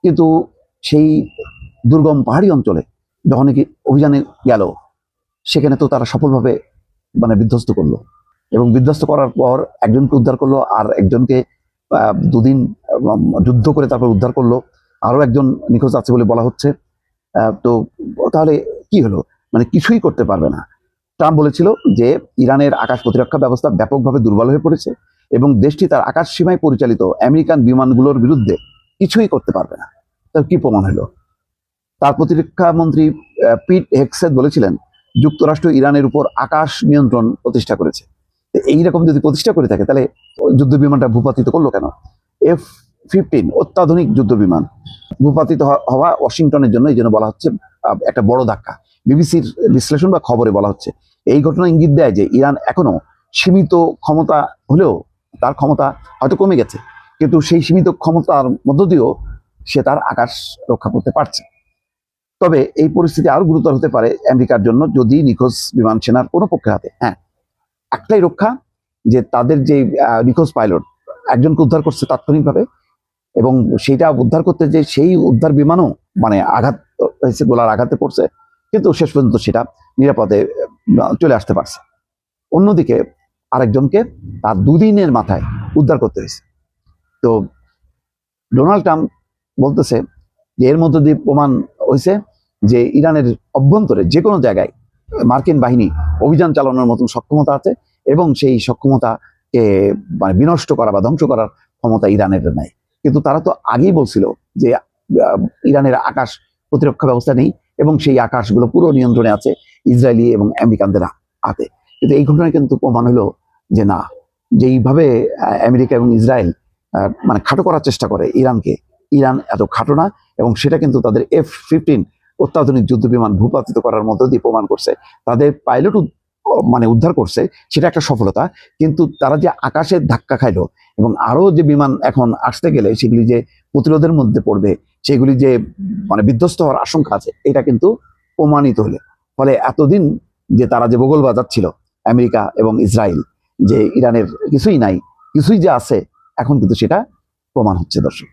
কিন্তু সেই দুর্গম পাহাড়ি অঞ্চলে যখন নাকি অভিযানে গেল, সেখানে তো তারা সফলভাবে বিধ্বস্ত করলো, এবং বিধ্বস্ত করার পর একজনকে উদ্ধার করলো, আর একজনকে 2 দিন যুদ্ধ করে তারপর উদ্ধার করলো। আরো একজন নিখোঁজ আছে বলে বলা হচ্ছে। তো তাহলে কি হলো? কিছুই করতে পারবে না। ট্রাম্প বলেছিল যে ইরানের আকাশ প্রতিরক্ষা ব্যবস্থা ব্যাপকভাবে দুর্বল হয়ে পড়েছে এবং দেশটি তার আকাশ সীমায় পরিচালিত আমেরিকান বিমানগুলোর বিরুদ্ধে কিছুই করতে পারবে না। তার কি প্রমাণ হলো? তার প্রতিরক্ষা মন্ত্রী পিট হেগসেথ বলেছিলেন, যুক্তরাষ্ট্র ইরানের উপর আকাশ নিয়ন্ত্রণ প্রতিষ্ঠা করেছে। এইরকম যদি প্রতিষ্ঠা করে থাকে, তাহলে যুদ্ধ বিমানটা ভূপাতিত করলো কেন? F-15 অত্যাধুনিক যুদ্ধ বিমান ভূপাতিত হওয়া ওয়াশিংটনের জন্য এই জন্য বলা হচ্ছে একটা বড় ধাক্কা। বিবিসির বিশ্লেষণ বা খবরে বলা হচ্ছে, এই ঘটনা ইঙ্গিত দেয় যে ইরান এখনো সীমিত ক্ষমতা হলেও তার ক্ষমতা হয়তো কমে গেছে, কিন্তু সেই সীমিত ক্ষমতার মধ্য দিয়েও সে তার আকাশ রক্ষা করতে পারছে। তবে এই পরিস্থিতি আরো গুরুতর হতে পারে আমেরিকার জন্য যদি নিখোঁজ বিমান সেনার কোনো পক্ষের হাতে। হ্যাঁ, একটাই রক্ষা, যে তাদের যে নিখোঁজ পাইলট একজনকে উদ্ধার করছে তাৎক্ষণিকভাবে, এবং সেইটা উদ্ধার করতে যে সেই উদ্ধার বিমানও আঘাত হয়েছে, গোলার আঘাতে পড়ছে, কিন্তু শেষ পর্যন্ত সেটা নিরাপদে চলে আসতে পারছে। অন্যদিকে আরেকজনকে তার 2 দিনের মাথায় উদ্ধার করতে হয়েছে। তো ডোনাল্ড ট্রাম্প বলতেছে যে এর মধ্য দিয়ে প্রমাণ হয়েছে যে ইরানের অভ্যন্তরে যে কোনো জায়গায় মার্কিন বাহিনী অভিযান চালানোর মতন সক্ষমতা আছে, এবং সেই সক্ষমতাকে বিনষ্ট করা বা ধ্বংস করার ক্ষমতা ইরানের নাই। কিন্তু তারা তো আগেই বলছিল যে ইরানের আকাশ প্রতিরক্ষা ব্যবস্থা নেই, এবং সেই আকাশগুলো পুরো নিয়ন্ত্রণে আছে ইসরায়েলি এবং আমেরিকানদের হাতে। কিন্তু এই ঘটনায় কিন্তু প্রমাণ হলো যে না, যেইভাবে আমেরিকা এবং ইসরায়েল খাটো করার চেষ্টা করে ইরানকে, ইরান এত খাটো না, এবং সেটা কিন্তু তাদের F-15 অত্যাধুনিক যুদ্ধ বিমান ভূপাতিত করার মধ্য দিয়ে প্রমাণ করছে। তাদের পাইলট উদ্ধার করছে, সেটা একটা সফলতা। কিন্তু তারা যে আকাশে ধাক্কা খাইলো, এবং আরো যে বিমান এখন আসতে গেলে সেগুলি যে প্রতিরোধের মধ্যে পড়বে, সেগুলি যে বিধ্বস্ত হওয়ার আশঙ্কা আছে, এটা কিন্তু প্রমাণিত হলো। ফলে এতদিন যে তারা যে বগল বাজাচ্ছিল আমেরিকা এবং ইসরায়েল, যে ইরানের কিছুই নাই, কিছুই যে আছে, এখন কিন্তু সেটা প্রমাণ হচ্ছে। দর্শক।